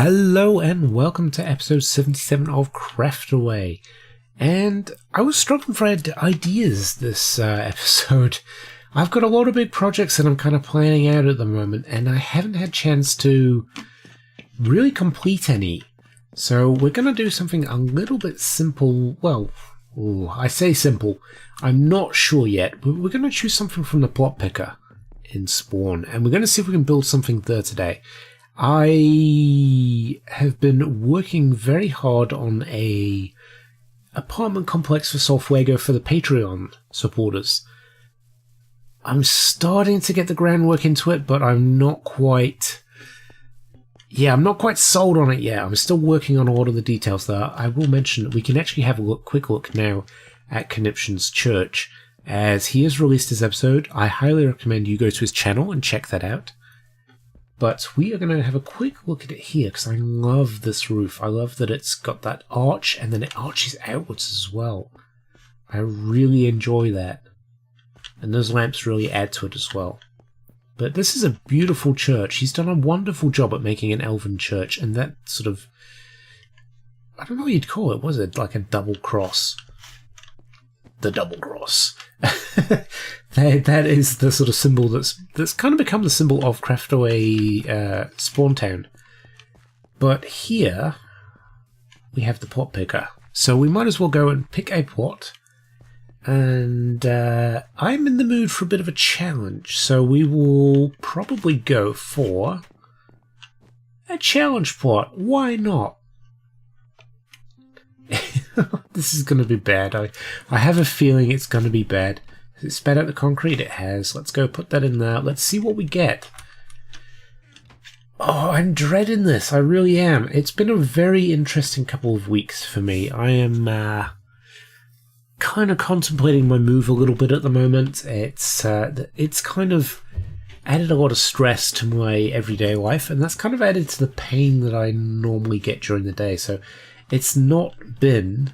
Hello and welcome to episode 77 of Craftaway. And I was struggling for ideas this episode. I've got a lot of big projects that I'm kind of planning out at the moment, and I haven't had a chance to really complete any. So we're going to do something a little bit simple. Well, I say simple. I'm not sure yet, but we're going to choose something from the plot picker in Spawn, and we're going to see if we can build something there today. I have been working very hard on a apartment complex for Solfuego for the Patreon supporters. I'm starting to get the groundwork into it, but I'm not quite... I'm not quite sold on it yet. I'm still working on a lot of the details there. I will mention that we can actually have a quick look now at Conniption's Church, as he has released his episode. I highly recommend you go to his channel and check that out. But we are going to have a quick look at it here, because I love this roof. I love that it's got that arch, and then it arches outwards as well. I really enjoy that. And those lamps really add to it as well. But this is a beautiful church. He's done a wonderful job at making an elven church, and that sort of... I don't know what you'd call it, was it? Like a double cross. The double cross. That is the sort of symbol that's kind of become the symbol of Craftaway Spawntown. But here we have the plot picker. So we might as well go and pick a plot. And I'm in the mood for a bit of a challenge. So we will probably go for a challenge plot. Why not? This is going to be bad. I have a feeling it's going to be bad. Has it spat out the concrete? It has. Let's go put that in there. Let's see what we get. Oh, I'm dreading this. I really am. It's been a very interesting couple of weeks for me. I am kind of contemplating my move a little bit at the moment. It's kind of added a lot of stress to my everyday life, and that's kind of added to the pain that I normally get during the day. So it's not been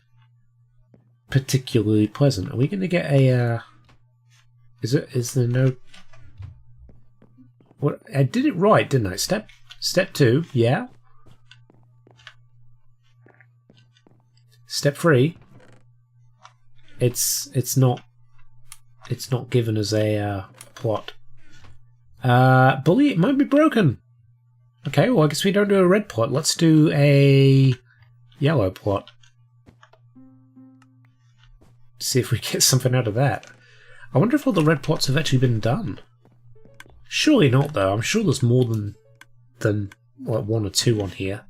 particularly pleasant. Are we going to get a... Is there no... What? I did it right, didn't I? Step 2, yeah. Step 3. It's not given as a plot. Bully, it might be broken. Okay, well I guess we don't do a red plot. Let's do a yellow plot. See if we get something out of that. I wonder if all the red plots have actually been done. Surely not, though. I'm sure there's more than like 1 or 2 on here.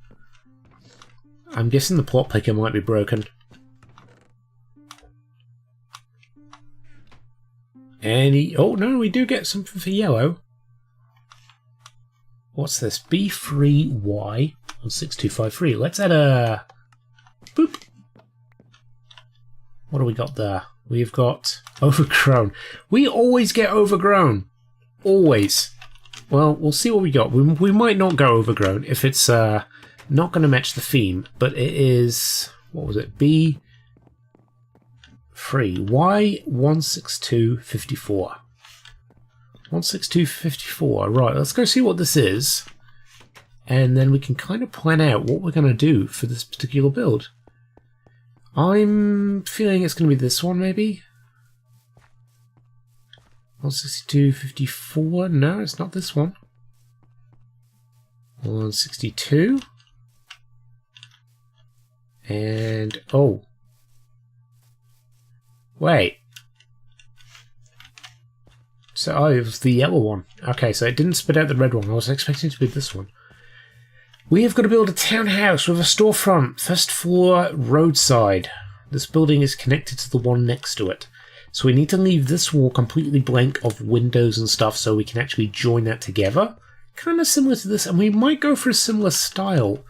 I'm guessing the plot picker might be broken. Oh no, we do get something for yellow. What's this? B3Y on 6253. Let's add a... Boop. What do we got there? We've got overgrown. We always get overgrown. Always. Well, we'll see what we got. We might not go overgrown if it's not going to match the theme, but it is... What was it? B3. Y16254. 16254. Right, let's go see what this is. And then we can kind of plan out what we're going to do for this particular build. I'm feeling it's going to be this one, maybe? 16254? No, it's not this one. 162. And... oh. Wait. So, it was the yellow one. Okay, so it didn't spit out the red one. I was expecting it to be this one. We have got to build a townhouse with a storefront, first floor, roadside. This building is connected to the one next to it. So we need to leave this wall completely blank of windows and stuff so we can actually join that together. Kind of similar to this, and we might go for a similar style.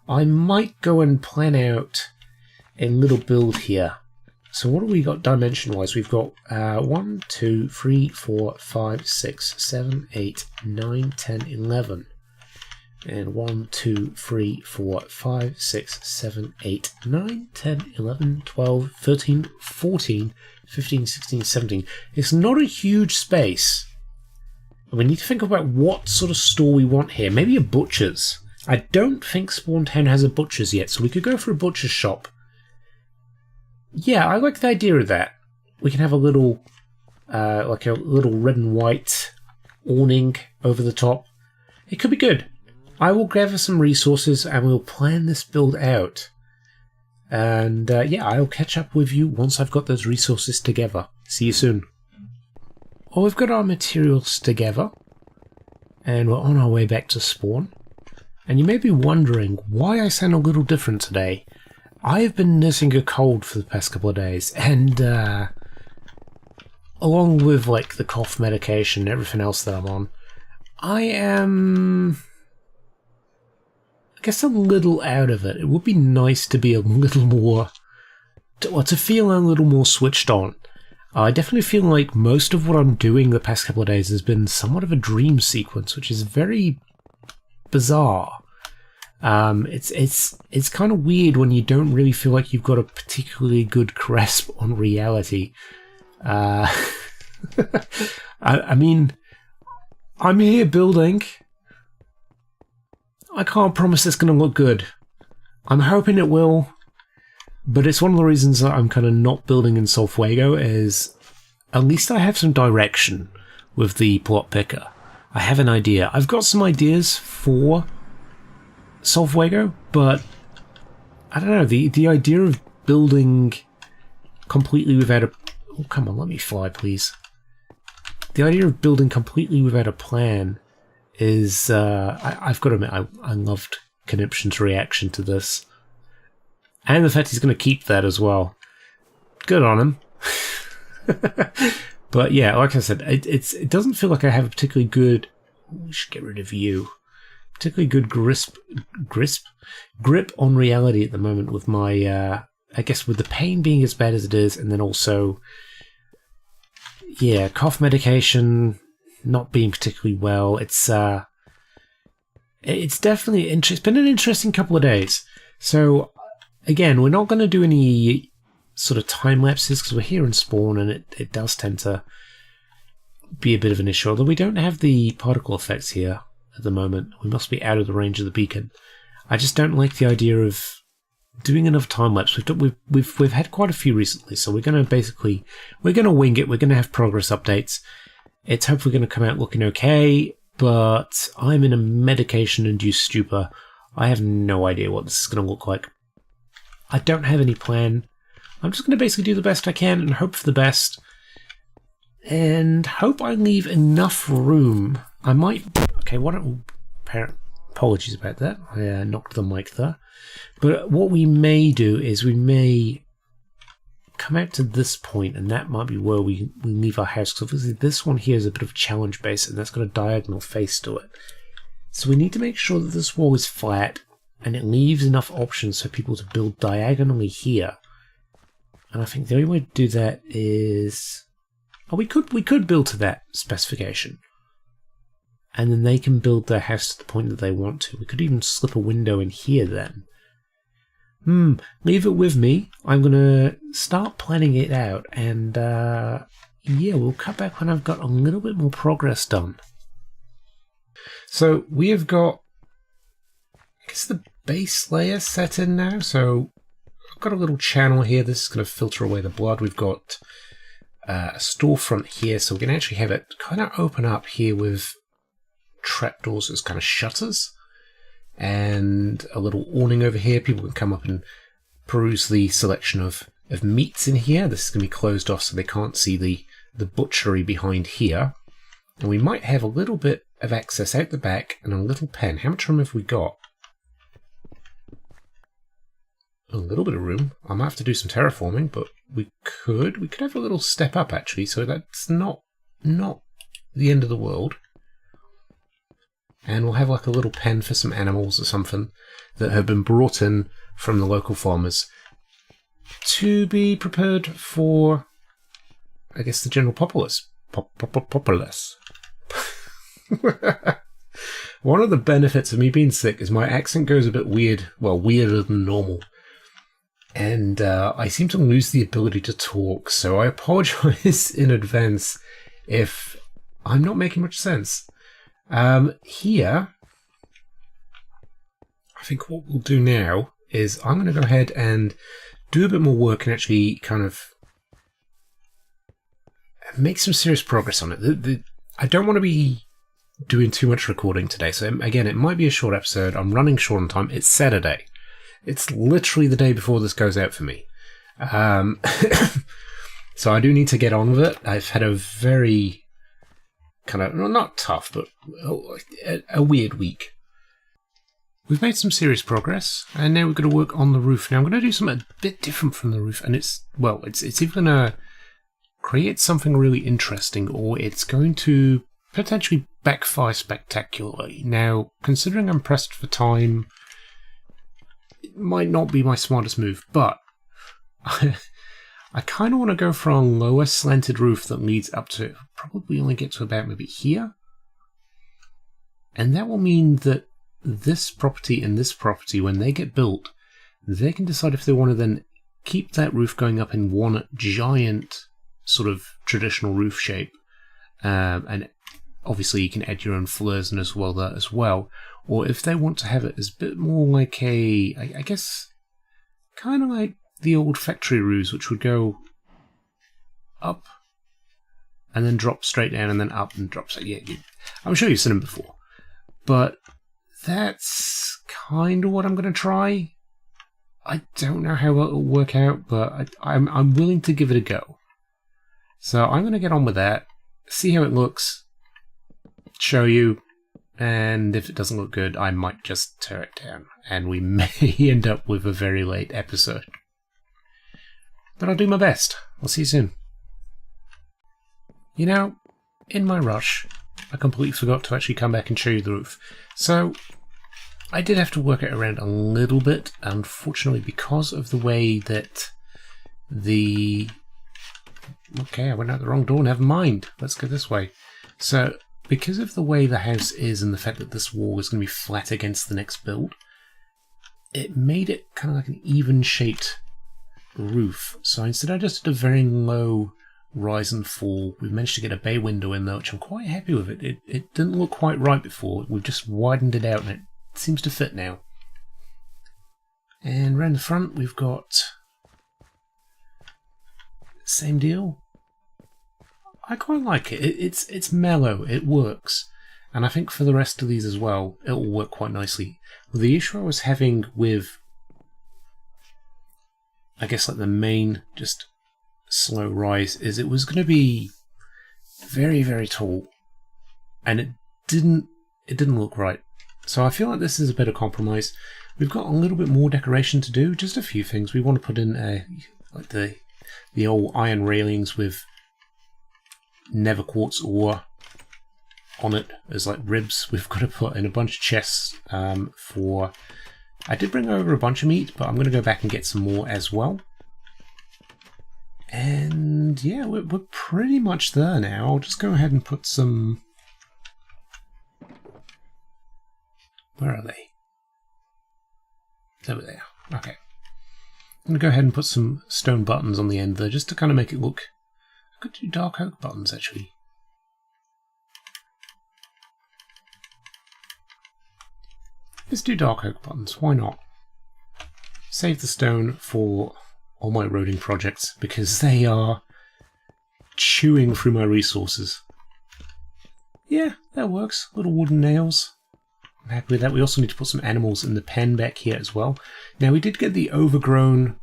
I might go and plan out a little build here. So what have we got dimension-wise? We've got 1, 2, 3, 4, 5, 6, 7, 8, 9, 10, 11. And 1, 2, 3, 4, 5, 6, 7, 8, 9, 10, 11, 12, 13, 14, 15, 16, 17. It's not a huge space. And we need to think about what sort of store we want here. Maybe a butcher's. I don't think Spawntown has a butcher's yet, so we could go for a butcher's shop. Yeah, I like the idea of that. We can have a little, like a little red and white awning over the top. It could be good. I will gather some resources and we'll plan this build out. And yeah, I'll catch up with you once I've got those resources together. See you soon. Well, we've got our materials together, and we're on our way back to spawn. And you may be wondering why I sound a little different today. I have been nursing a cold for the past couple of days, and along with like the cough medication and everything else that I'm on, I am, I guess, a little out of it. It would be nice to be a little more, to feel a little more switched on. I definitely feel like most of what I'm doing the past couple of days has been somewhat of a dream sequence, which is very bizarre. It's kind of weird when you don't really feel like you've got a particularly good grasp on reality. I mean, I'm here building. I can't promise it's going to look good. I'm hoping it will. But it's one of the reasons that I'm kind of not building in Solfuego is at least I have some direction with the plot picker. I have an idea. I've got some ideas for Solfuego, but I don't know, the idea of building completely without a... Oh, come on, let me fly, please. The idea of building completely without a plan is... I've got to admit, I loved Conniption's reaction to this. And the fact he's going to keep that as well. Good on him. But yeah, like I said, it doesn't feel like I have a particularly good... We should get rid of you. Particularly good grip on reality at the moment with my... I guess with the pain being as bad as it is, and then also... Yeah, cough medication, not being particularly well. It's definitely... It's been an interesting couple of days. So... Again, we're not going to do any sort of time lapses because we're here in spawn and it does tend to be a bit of an issue. Although we don't have the particle effects here at the moment. We must be out of the range of the beacon. I just don't like the idea of doing enough time lapse. We've had quite a few recently, so we're going to wing it. We're going to have progress updates. It's hopefully going to come out looking okay, but I'm in a medication-induced stupor. I have no idea what this is going to look like. I don't have any plan. I'm just going to basically do the best I can and hope for the best. And hope I leave enough room. I might... Okay, what... Apologies about that. I knocked the mic there. But what we may do is we may come out to this point, and that might be where we leave our house. Because obviously this one here is a bit of a challenge base, and that's got a diagonal face to it. So we need to make sure that this wall is flat, and it leaves enough options for people to build diagonally here. And I think the only way to do that is... Oh, we could build to that specification. And then they can build their house to the point that they want to. We could even slip a window in here then. Leave it with me. I'm going to start planning it out. And yeah, we'll cut back when I've got a little bit more progress done. So we have got... I guess the base layer set in now. So I've got a little channel here. This is going to filter away the blood. We've got a storefront here, so we can actually have it kind of open up here with trapdoors as kind of shutters, and a little awning over here. People can come up and peruse the selection of meats in here. This is going to be closed off so they can't see the butchery behind here. And we might have a little bit of access out the back and a little pen. How much room have we got? A little bit of room. I might have to do some terraforming, but we could have a little step up actually, so that's not the end of the world. And we'll have like a little pen for some animals or something that have been brought in from the local farmers to be prepared for, I guess, the general populace. Populace. One of the benefits of me being sick is my accent goes a bit weird, well, weirder than normal. And I seem to lose the ability to talk, so I apologize in advance if I'm not making much sense. Here, think what we'll do now is I'm going to go ahead and do a bit more work and actually kind of make some serious progress on it. I don't want to be doing too much recording today, so again, it might be a short episode. I'm running short on time. It's Saturday. It's literally the day before this goes out for me. So I do need to get on with it. I've had a very kind of, well, not tough, but a weird week. We've made some serious progress, and now we've got to work on the roof. Now I'm going to do something a bit different from the roof, and it's either going to create something really interesting, or it's going to potentially backfire spectacularly. Now, considering I'm pressed for time, it might not be my smartest move, but I kind of want to go for a lower slanted roof that leads up to, probably only get to about maybe here. And that will mean that this property and this property, when they get built, they can decide if they want to then keep that roof going up in one giant sort of traditional roof shape. And obviously you can add your own fleurs and as well that as well. Or if they want to have it as a bit more like I guess, kind of like the old factory roofs, which would go up and then drop straight down and then up and drop. So yeah, I'm sure you've seen them before. But that's kind of what I'm going to try. I don't know how it'll work out, but I'm willing to give it a go. So I'm going to get on with that, see how it looks, show you, and if it doesn't look good, I might just tear it down, and we may end up with a very late episode. But I'll do my best. I'll see you soon. You know, in my rush, I completely forgot to actually come back and show you the roof. So I did have to work it around a little bit, unfortunately, because of the way that the... Okay, I went out the wrong door, never mind. Let's go this way. So, because of the way the house is and the fact that this wall is going to be flat against the next build, it made it kind of like an even-shaped roof. So instead I just did a very low rise and fall. We've managed to get a bay window in there, which I'm quite happy with. It didn't look quite right before. We've just widened it out and it seems to fit now. And around the front we've got same deal. I quite like it. It's mellow. It works. And I think for the rest of these as well, it will work quite nicely. Well, the issue I was having with, I guess, like the main just slow rise is it was going to be very, very tall. And it didn't look right. So I feel like this is a bit of compromise. We've got a little bit more decoration to do. Just a few things. We want to put in like the old iron railings with never quartz ore on it as like ribs. We've got to put in a bunch of chests for... I did bring over a bunch of meat, but I'm going to go back and get some more as well. And yeah, we're pretty much there now. I'll just go ahead and put some... Where are they? Over there. Okay. I'm going to go ahead and put some stone buttons on the end there just to kind of make it look... I could do dark oak buttons actually. Let's do dark oak buttons, why not? Save the stone for all my roading projects because they are chewing through my resources. Yeah, that works. Little wooden nails. I'm happy with that. We also need to put some animals in the pen back here as well. Now we did get the overgrown...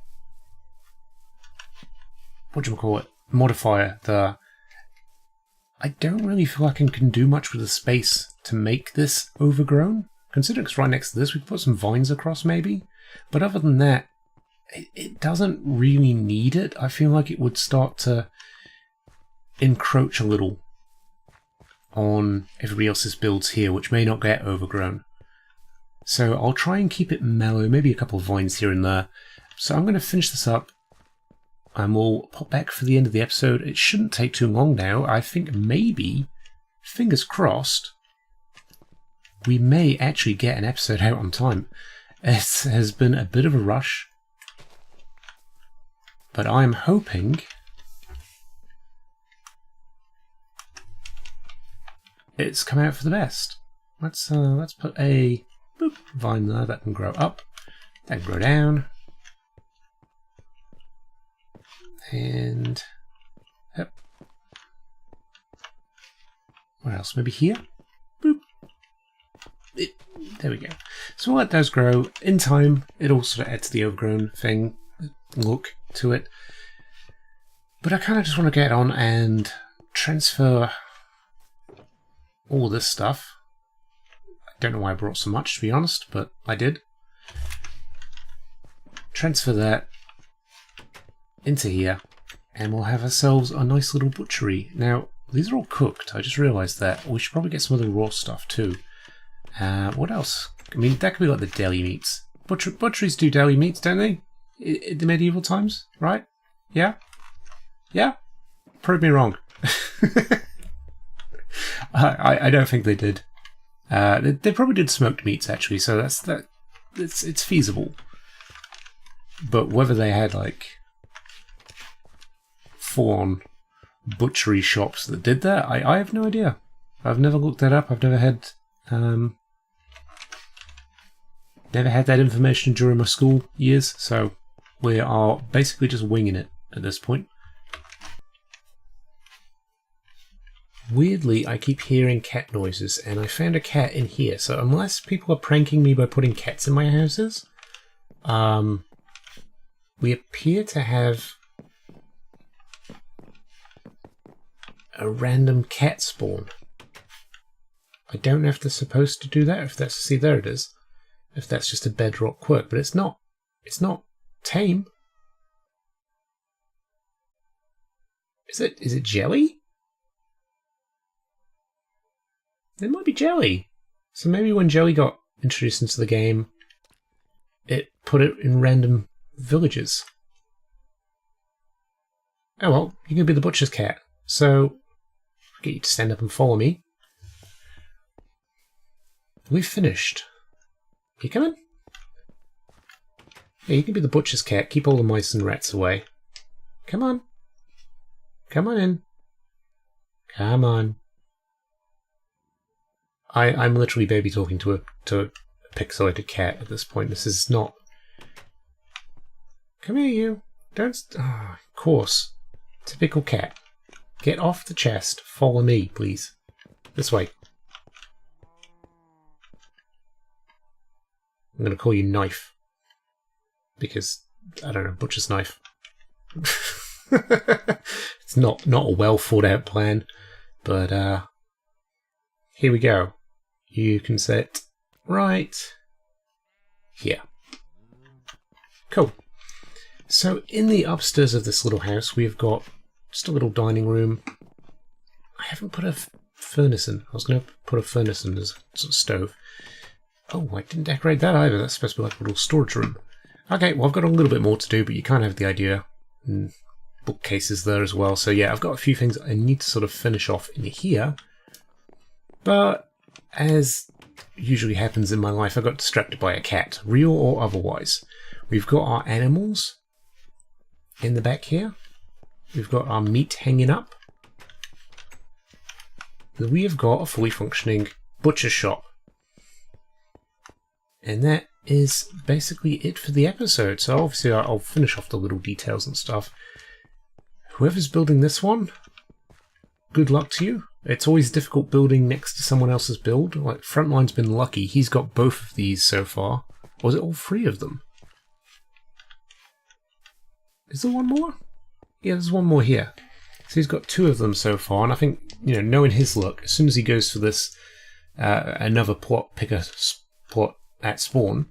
whatchamacallit? Modifier there. I don't really feel like I can do much with the space to make this overgrown. Considering it's right next to this, we could put some vines across maybe. But other than that, it doesn't really need it. I feel like it would start to encroach a little on everybody else's builds here, which may not get overgrown. So I'll try and keep it mellow, maybe a couple of vines here and there. So I'm going to finish this up. And we'll pop back for the end of the episode. It shouldn't take too long now. I think maybe, fingers crossed, we may actually get an episode out on time. It has been a bit of a rush. But I'm hoping it's come out for the best. Let's put a Boop. Vine there, that can grow up. That can grow down. And... Yep. Where else? Maybe here? Boop. There we go. So while it does grow, in time, it also adds the overgrown thing, look to it. But I kind of just want to get on and transfer all this stuff. I don't know why I brought so much, to be honest, but I did. Transfer that into here, and we'll have ourselves a nice little butchery. Now, these are all cooked. I just realised that. We should probably get some of the raw stuff too. What else? I mean, that could be like the deli meats. Butcheries do deli meats, don't they? In the medieval times, right? Yeah? Yeah? Prove me wrong. I don't think they did. They probably did smoked meats, actually, so it's feasible. But whether they had, like, full-on butchery shops that did that, I have no idea. I've never looked that up. I've never had that information during my school years, so we are basically just winging it at this point. Weirdly, I keep hearing cat noises, and I found a cat in here, so unless people are pranking me by putting cats in my houses, we appear to have a random cat spawn. I don't know if they're supposed to do that, if that's... See, there it is. If that's just a Bedrock quirk, but it's not. It's not tame. Is it jelly? It might be jelly. So maybe when jelly got introduced into the game, it put it in random villages. Oh well, you can be the butcher's cat. So, I'll get you to stand up and follow me. We've finished. You coming? Yeah, you can be the butcher's cat. Keep all the mice and rats away. Come on. Come on in. Come on. I'm literally baby talking to a pixelated cat at this point. This is not... Come here, you. Don't... Oh, of course. Typical cat. Get off the chest. Follow me, please. This way. I'm going to call you Knife. Because, I don't know, butcher's knife. It's not a well thought out plan. But, here we go. You can sit right here. Cool. So, in the upstairs of this little house, we've got just a little dining room. I haven't put a furnace in. I was going to put a furnace in as a sort of stove. Oh, I didn't decorate that either. That's supposed to be like a little storage room. Okay, well, I've got a little bit more to do, but you kind of have the idea. And bookcases there as well. So yeah, I've got a few things I need to sort of finish off in here. But as usually happens in my life, I got distracted by a cat, real or otherwise. We've got our animals in the back here. We've got our meat hanging up. We have got a fully functioning butcher shop. And that is basically it for the episode. So obviously I'll finish off the little details and stuff. Whoever's building this one, good luck to you. It's always difficult building next to someone else's build. Like, Frontline's been lucky. He's got both of these so far. Or is it all three of them? Is there one more? Yeah, there's one more here. So he's got two of them so far, and I think, you know, knowing his luck, as soon as he goes for this another picker plot at spawn,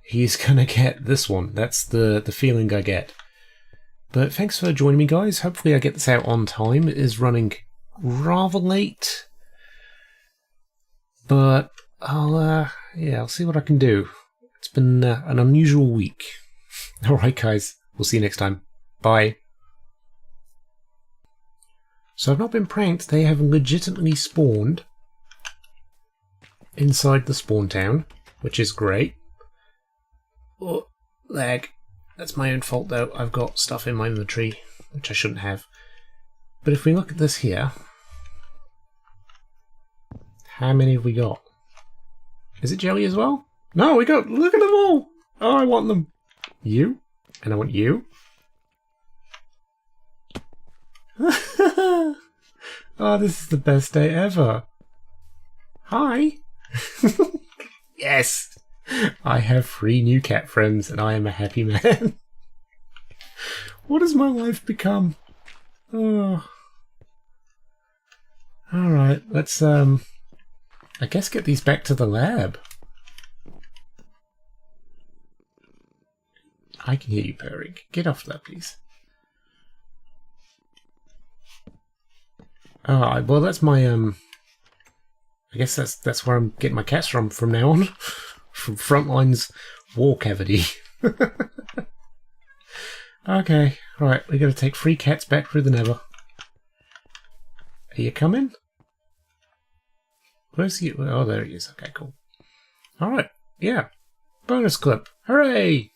he's gonna get this one. That's the feeling I get. But thanks for joining me, guys. Hopefully I get this out on time. It is running rather late, but I'll see what I can do. It's been an unusual week. Alright guys, we'll see you next time. Bye. So I've not been pranked. They have legitimately spawned inside the Spawntown, which is great. Oh, lag. That's my own fault though. I've got stuff in my inventory which I shouldn't have. But if we look at this here, how many have we got? Is it jelly as well? No, look at them all! Oh, I want them. You? And I want you. Oh, this is the best day ever. Hi. Yes! I have 3 new cat friends and I am a happy man. What has my life become? Oh. Alright, let's, I guess get these back to the lab. I can hear you purring. Get off that, please. Oh, well, that's my, I guess that's where I'm getting my cats from now on. From Frontline's wall cavity. Okay, right, we gotta take 3 cats back through the nether. Are you coming? Where's he? Oh, there he is. Okay, cool. Alright, yeah. Bonus clip. Hooray!